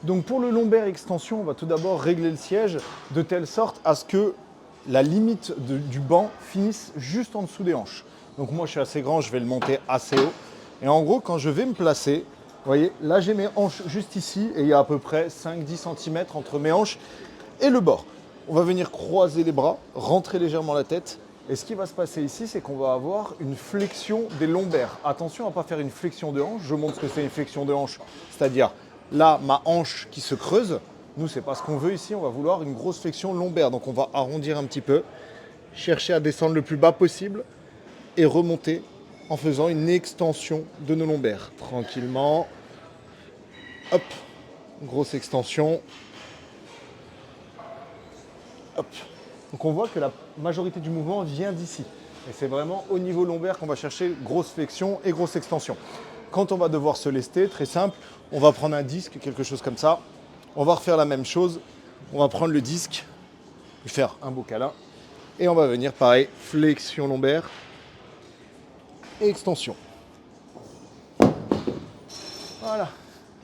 Donc pour le lombaire extension, on va tout d'abord régler le siège de telle sorte à ce que la limite du banc finisse juste en dessous des hanches. Donc moi je suis assez grand, je vais le monter assez haut. Et en gros, quand je vais me placer, vous voyez, là j'ai mes hanches juste ici et il y a à peu près 5-10 cm entre mes hanches et le bord. On va venir croiser les bras, rentrer légèrement la tête. Et ce qui va se passer ici, c'est qu'on va avoir une flexion des lombaires. Attention à ne pas faire une flexion de hanche. Je montre ce que c'est une flexion de hanche. C'est-à-dire, là, ma hanche qui se creuse. Nous, ce n'est pas ce qu'on veut ici. On va vouloir une grosse flexion lombaire. Donc, on va arrondir un petit peu, chercher à descendre le plus bas possible et remonter en faisant une extension de nos lombaires. Tranquillement. Hop, grosse extension. Hop. Donc on voit que la majorité du mouvement vient d'ici. Et c'est vraiment au niveau lombaire qu'on va chercher grosse flexion et grosse extension. Quand on va devoir se lester, très simple, on va prendre un disque, quelque chose comme ça. On va refaire la même chose. On va prendre le disque, lui faire un beau câlin. Et on va venir, pareil, flexion lombaire et extension. Voilà.